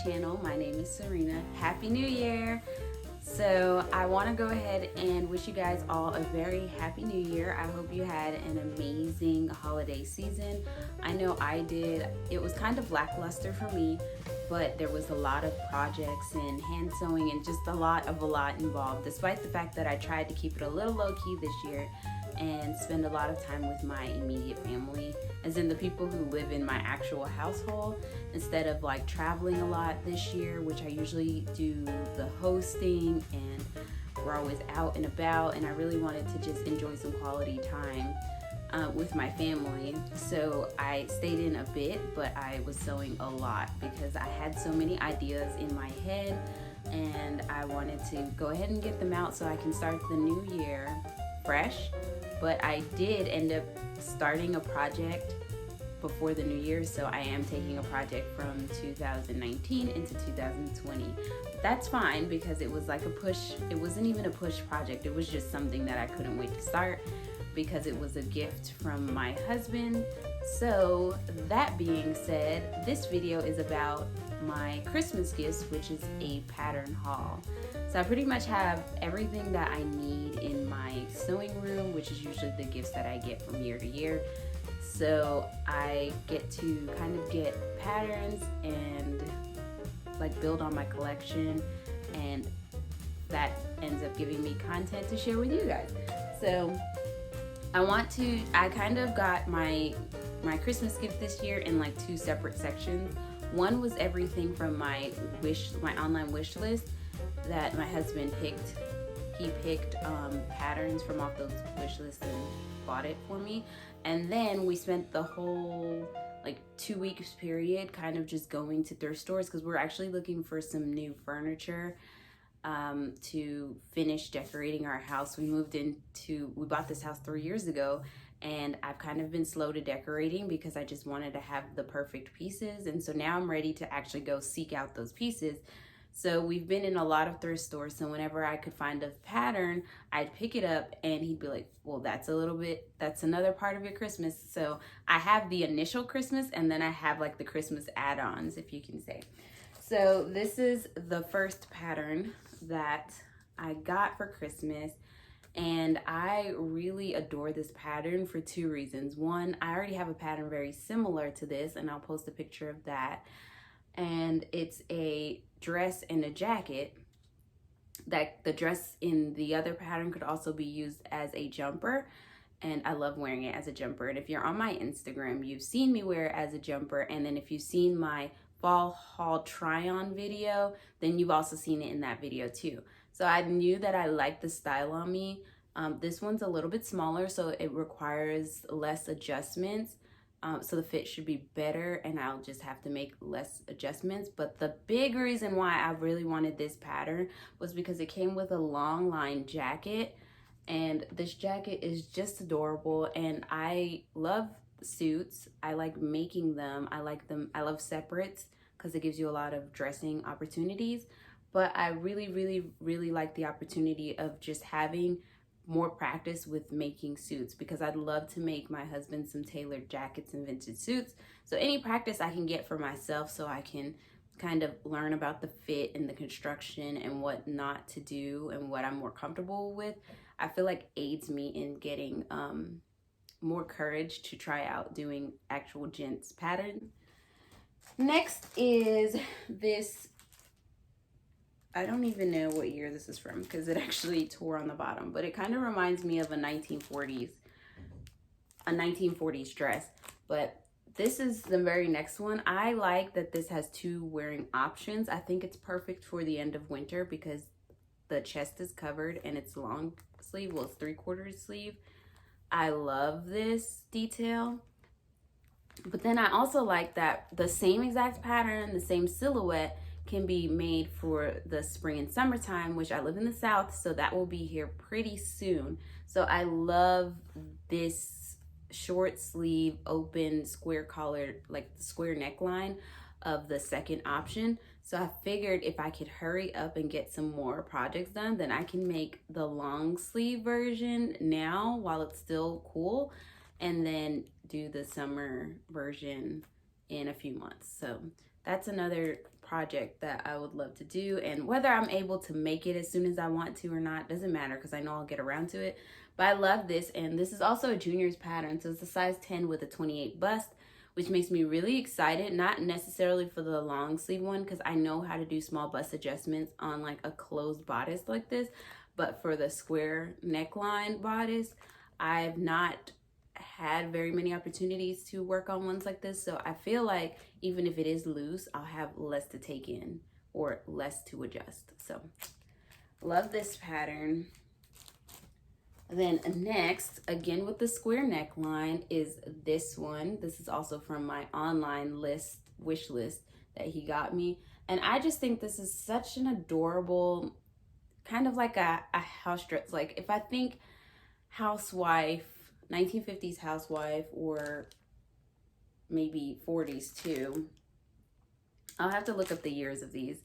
channel. My name is SewRena. Happy New Year! So I want to go ahead and wish you guys all a very happy new year. I hope you had an amazing holiday season. I know I did. It was kind of lackluster for me, but there was a lot of projects and hand sewing and just a lot involved, despite the fact that I tried to keep it a little low-key this year and spend a lot of time with my immediate family, as in the people who live in my actual household, instead of like traveling a lot this year, which I usually do the hosting and we're always out and about, and I really wanted to just enjoy some quality time with my family. So I stayed in a bit, but I was sewing a lot because I had so many ideas in my head and I wanted to go ahead and get them out so I can start the new year fresh. But I did end up starting a project before the new year, so I am taking a project from 2019 into 2020. That's fine because it was like a push. It wasn't even a push project. It was just something that I couldn't wait to start because it was a gift from my husband. So that being said, this video is about my Christmas gifts, which is a pattern haul. So I pretty much have everything that I need in my sewing room, which is usually the gifts that I get from year to year. So I get to kind of get patterns and like build on my collection, and that ends up giving me content to share with you guys. So I kind of got my Christmas gift this year in like two separate sections. One was everything from my online wish list that my husband picked. He picked patterns from off those wish lists and bought it for me. And then we spent the whole like 2 weeks period kind of just going to thrift stores because we're actually looking for some new furniture to finish decorating our house. We bought this house 3 years ago, and I've kind of been slow to decorating because I just wanted to have the perfect pieces. And so now I'm ready to actually go seek out those pieces. So we've been in a lot of thrift stores, so whenever I could find a pattern, I'd pick it up and he'd be like, well, that's another part of your Christmas. So I have the initial Christmas and then I have like the Christmas add-ons, if you can say. So this is the first pattern that I got for Christmas, and I really adore this pattern for two reasons. One, I already have a pattern very similar to this, and I'll post a picture of that. And it's a dress and a jacket. That the dress in the other pattern could also be used as a jumper, and I love wearing it as a jumper. And if you're on my Instagram, you've seen me wear it as a jumper, and then if you've seen my fall haul try-on video, then you've also seen it in that video too. So I knew that I liked the style on me. This one's a little bit smaller, so it requires less adjustments. So the fit should be better, and I'll just have to make less adjustments. But the big reason why I really wanted this pattern was because it came with a long line jacket, and this jacket is just adorable. And I love suits. I like making them. I love separates because it gives you a lot of dressing opportunities. But I really like the opportunity of just having more practice with making suits, because I'd love to make my husband some tailored jackets and vintage suits. So any practice I can get for myself so I can kind of learn about the fit and the construction and what not to do and what I'm more comfortable with, I feel like aids me in getting more courage to try out doing actual gents patterns. Next is this. I don't even know what year this is from because it actually tore on the bottom, but it kind of reminds me of a 1940s dress. But this is the very next one. I like that this has two wearing options. I think it's perfect for the end of winter because the chest is covered and it's long sleeve. Well, it's 3/4 sleeve. I love this detail. But then I also like that the same exact pattern, the same silhouette, can be made for the spring and summertime, which I live in the South, so that will be here pretty soon. So I love this short sleeve, open, square collared, like the square neckline of the second option. So I figured if I could hurry up and get some more projects done, then I can make the long sleeve version now while it's still cool, and then do the summer version in a few months. So that's another project that I would love to do, and whether I'm able to make it as soon as I want to or not doesn't matter because I know I'll get around to it. But I love this, and this is also a junior's pattern, so it's a size 10 with a 28 bust, which makes me really excited. Not necessarily for the long sleeve one because I know how to do small bust adjustments on like a closed bodice like this, but for the square neckline bodice, I've not had very many opportunities to work on ones like this. So I feel like even if it is loose, I'll have less to take in or less to adjust. So love this pattern. Then next, again with the square neckline, is this one. This is also from my online wish list that he got me. And I just think this is such an adorable, kind of like a house dress. Like if I think housewife, 1950s housewife, or maybe 40s too. I'll have to look up the years of these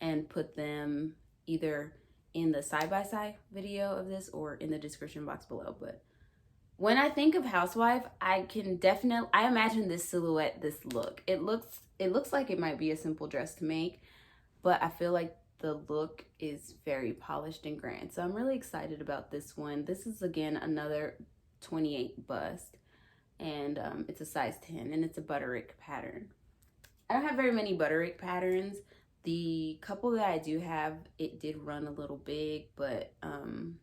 and put them either in the side-by-side video of this or in the description box below. But when I think of housewife, I imagine this silhouette, this look. It looks like it might be a simple dress to make, but I feel like the look is very polished and grand. So I'm really excited about this one. This is again another 28 bust, and it's a size 10, and it's a Butterick pattern. I don't have very many Butterick patterns. The couple that I do have, it did run a little big, but I'm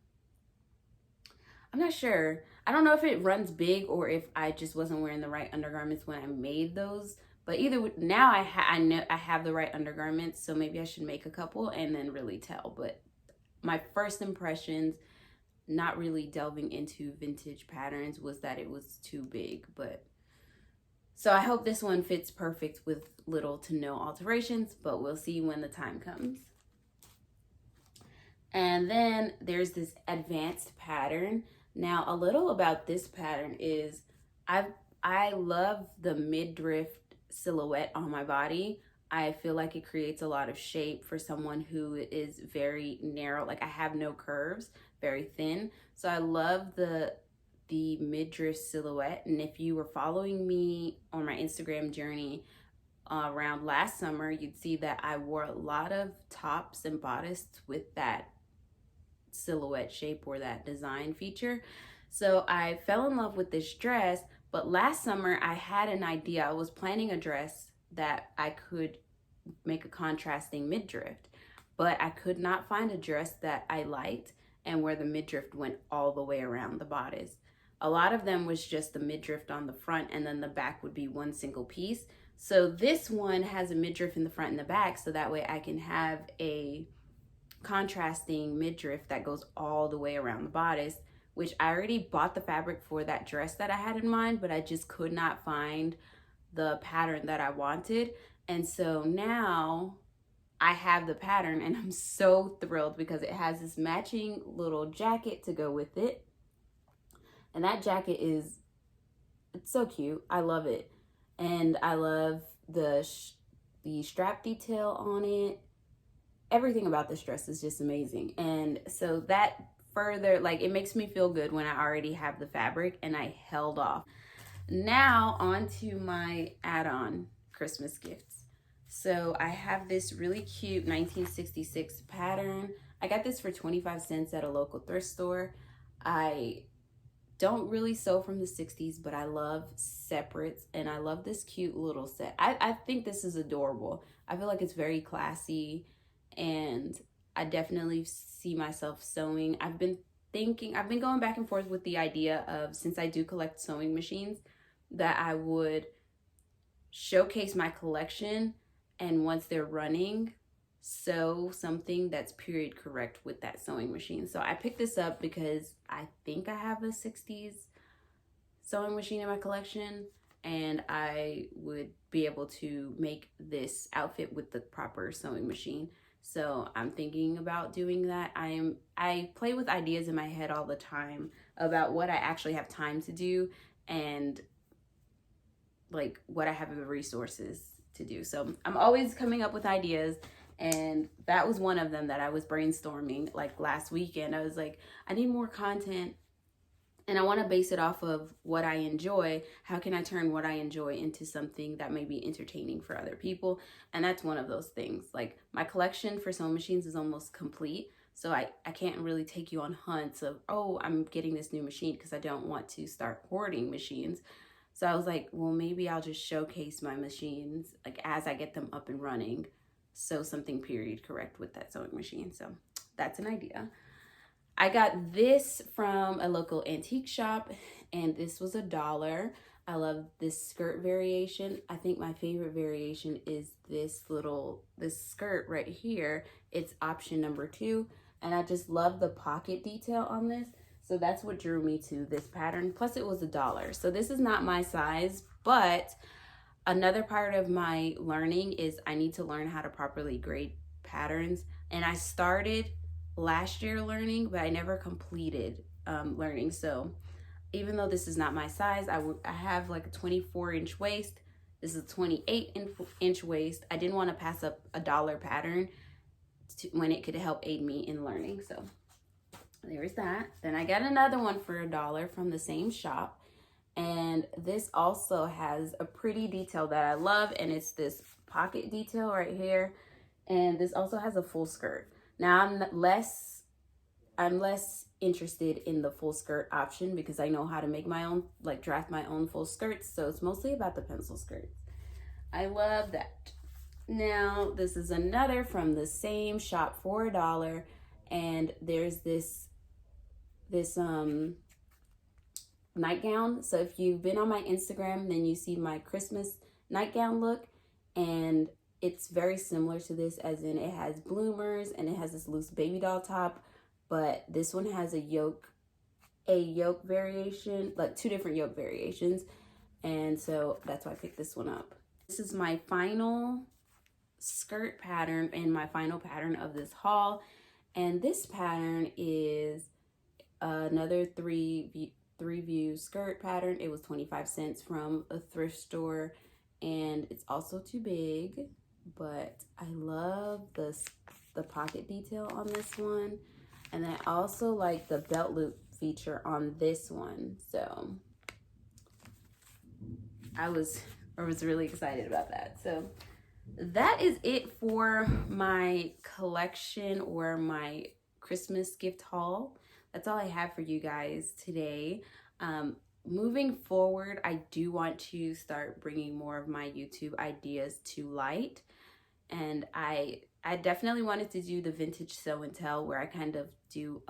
not sure. I don't know if it runs big or if I just wasn't wearing the right undergarments when I made those. But either now I know I have the right undergarments, so maybe I should make a couple and then really tell. But my first impressions, not really delving into vintage patterns, was that it was too big. But so I hope this one fits perfect with little to no alterations, but we'll see when the time comes. And then there's this advanced pattern. Now a little about this pattern is I love the midriff silhouette on my body. I feel like it creates a lot of shape for someone who is very narrow. Like I have no curves, very thin. So I love the midriff silhouette. And if you were following me on my Instagram journey around last summer, you'd see that I wore a lot of tops and bodices with that silhouette shape or that design feature. So I fell in love with this dress. But last summer I had an idea. I was planning a dress that I could make a contrasting midriff, but I could not find a dress that I liked and where the midriff went all the way around the bodice. A lot of them was just the midriff on the front, and then the back would be one single piece. So this one has a midriff in the front and the back, so that way I can have a contrasting midriff that goes all the way around the bodice, which I already bought the fabric for that dress that I had in mind, but I just could not find the pattern that I wanted. And so now I have the pattern, and I'm so thrilled because it has this matching little jacket to go with it. And that jacket it's so cute. I love it. And I love the strap detail on it. Everything about this dress is just amazing. And so that further, like, it makes me feel good when I already have the fabric and I held off. Now on to my add-on Christmas gifts. So I have this really cute 1966 pattern. I got this for 25 cents at a local thrift store. I don't really sew from the 60s, but I love separates, and I love this cute little set. I think this is adorable. I feel like it's very classy, and I definitely see myself sewing. I've been going back and forth with the idea of, since I do collect sewing machines, that I would showcase my collection, and once they're running, sew something that's period correct with that sewing machine. So I picked this up because I think I have a 60s sewing machine in my collection, and I would be able to make this outfit with the proper sewing machine. So I'm thinking about doing that. I play with ideas in my head all the time about what I actually have time to do and like what I have the resources to do. So I'm always coming up with ideas, and that was one of them that I was brainstorming like last weekend. I was like, I need more content and I want to base it off of what I enjoy. How can I turn what I enjoy into something that may be entertaining for other people? And that's one of those things. Like, my collection for sewing machines is almost complete. So I can't really take you on hunts of, oh, I'm getting this new machine, because I don't want to start hoarding machines. So I was like, well, maybe I'll just showcase my machines like as I get them up and running. Sew something period correct with that sewing machine. So that's an idea. I got this from a local antique shop, and this was $1. I love this skirt variation. I think my favorite variation is this skirt right here. It's option number 2, and I just love the pocket detail on this. So that's what drew me to this pattern. Plus it was $1. So this is not my size, but another part of my learning is I need to learn how to properly grade patterns. And I started last year learning, but I never completed learning. So even though this is not my size, I have like a 24-inch waist. This is a 28-inch waist. I didn't want to pass up $1 pattern when it could help aid me in learning. So there's that. Then I got another one for $1 from the same shop. And this also has a pretty detail that I love, and it's this pocket detail right here. And this also has a full skirt. Now I'm less interested in the full skirt option because I know how to make my own, like draft my own full skirts. So it's mostly about the pencil skirts. I love that. Now this is another from the same shop for $1, and there's this nightgown. So if you've been on my Instagram, then you see my Christmas nightgown look, and it's very similar to this, as in it has bloomers and it has this loose baby doll top, but this one has a yoke variation, like 2 different yoke variations, and so that's why I picked this one up. This is my final skirt pattern and my final pattern of this haul, and this pattern is another three view skirt pattern. It was 25 cents from a thrift store, and it's also too big, but I love the pocket detail on this one, and I also like the belt loop feature on this one. So I was really excited about that. So that is it for my collection or my Christmas gift haul. That's all I have for you guys today. Moving forward, I do want to start bringing more of my YouTube ideas to light. And I definitely wanted to do the vintage sew and tell, where I kind of do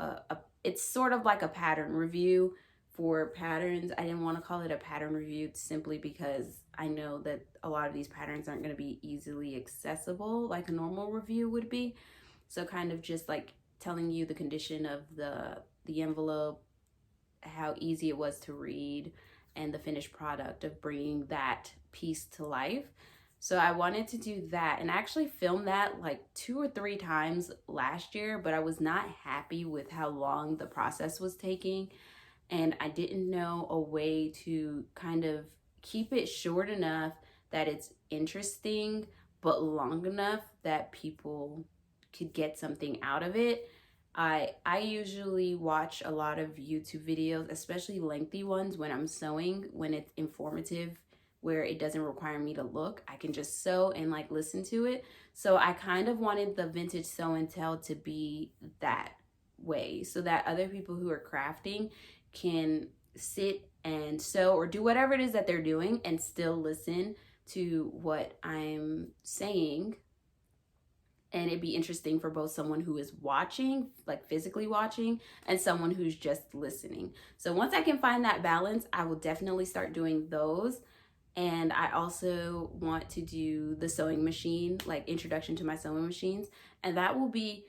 it's sort of like a pattern review for patterns. I didn't want to call it a pattern review simply because I know that a lot of these patterns aren't going to be easily accessible like a normal review would be. So kind of just like telling you the condition of the envelope, how easy it was to read, and the finished product of bringing that piece to life. So I wanted to do that, and I actually filmed that like 2 or 3 times last year, but I was not happy with how long the process was taking, and I didn't know a way to kind of keep it short enough that it's interesting, but long enough that people could get something out of it. I usually watch a lot of YouTube videos, especially lengthy ones, when I'm sewing, when it's informative, where it doesn't require me to look. I can just sew and like listen to it. So I kind of wanted the vintage sew and tell to be that way, so that other people who are crafting can sit and sew or do whatever it is that they're doing and still listen to what I'm saying. And it'd be interesting for both someone who is watching, like physically watching, and someone who's just listening. So once I can find that balance, I will definitely start doing those. And I also want to do the sewing machine, like introduction to my sewing machines. And that will be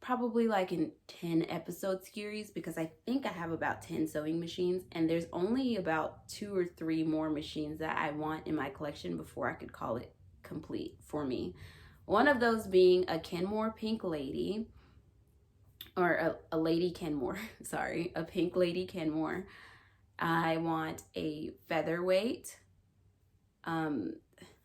probably like in 10 episode series, because I think I have about 10 sewing machines, and there's only about 2 or 3 more machines that I want in my collection before I could call it complete for me. One of those being a Kenmore Pink Lady, or a Lady Kenmore, sorry, a Pink Lady Kenmore. I want a featherweight.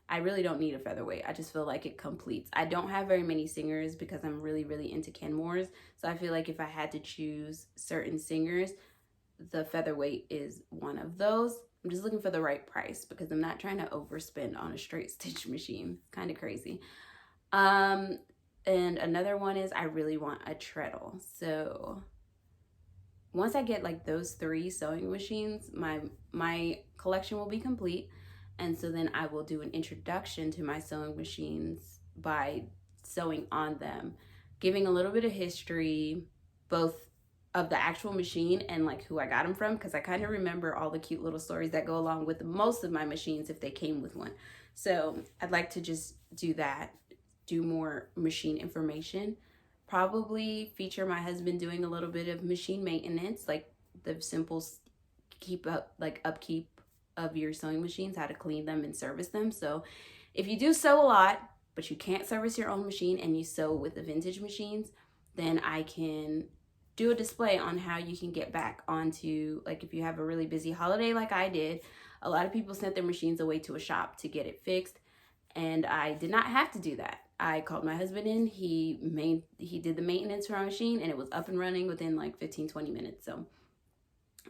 I really don't need a featherweight. I just feel like it completes. I don't have very many singers because I'm really, really into Kenmores. So I feel like if I had to choose certain singers, the featherweight is one of those. I'm just looking for the right price because I'm not trying to overspend on a straight stitch machine. Kind of crazy. And another one is I really want a treadle. So once I get like those 3 sewing machines, my collection will be complete. And so then I will do an introduction to my sewing machines by sewing on them, giving a little bit of history, both of the actual machine and like who I got them from, because I kind of remember all the cute little stories that go along with most of my machines if they came with one. So I'd like to just do that, do more machine information, probably feature my husband doing a little bit of machine maintenance, like the simple upkeep of your sewing machines, how to clean them and service them. So if you do sew a lot, but you can't service your own machine and you sew with the vintage machines, then I can do a display on how you can get back onto, like if you have a really busy holiday like I did, a lot of people sent their machines away to a shop to get it fixed, and I did not have to do that. I called my husband in, he did the maintenance for our machine, and it was up and running within like 15-20 minutes. So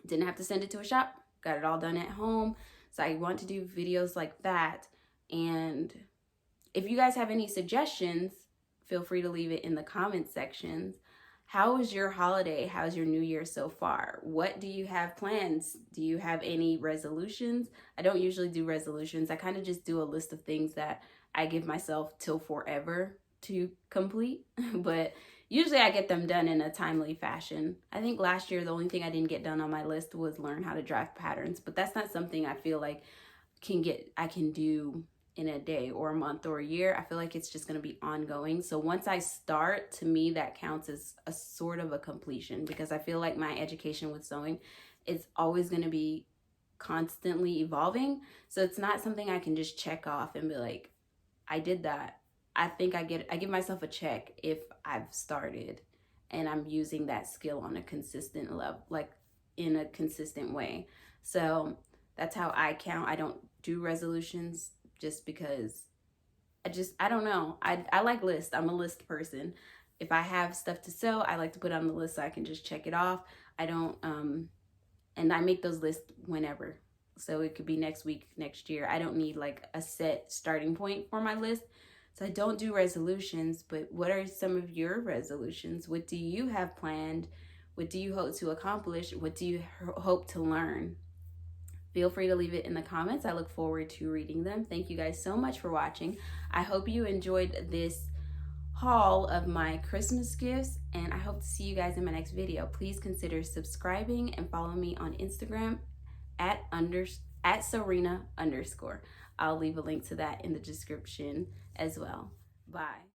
didn't have to send it to a shop, got it all done at home. So I want to do videos like that. And if you guys have any suggestions, feel free to leave it in the comment sections. How was your holiday? How's your new year so far? What do you have plans? Do you have any resolutions? I don't usually do resolutions. I kind of just do a list of things that I give myself till forever to complete. But usually I get them done in a timely fashion. I think last year the only thing I didn't get done on my list was learn how to draft patterns. But that's not something I feel like I can do in a day or a month or a year. I feel like it's just going to be ongoing. So once I start, to me, that counts as a sort of a completion, because I feel like my education with sewing is always going to be constantly evolving. So it's not something I can just check off and be like, I did that. I think I give myself a check if I've started and I'm using that skill on a consistent level, like in a consistent way. So that's how I count. I don't do resolutions just because I don't know. I like lists. I'm a list person. If I have stuff to sew, I like to put it on the list so I can just check it off. I don't, and I make those lists whenever. So it could be next week, next year. I don't need like a set starting point for my list. So I don't do resolutions, but what are some of your resolutions? What do you have planned? What do you hope to accomplish? What do you hope to learn? Feel free to leave it in the comments. I look forward to reading them. Thank you guys so much for watching. I hope you enjoyed this haul of my Christmas gifts, and I hope to see you guys in my next video. Please consider subscribing and follow me on Instagram at SewRena_. I'll leave a link to that in the description as well. Bye.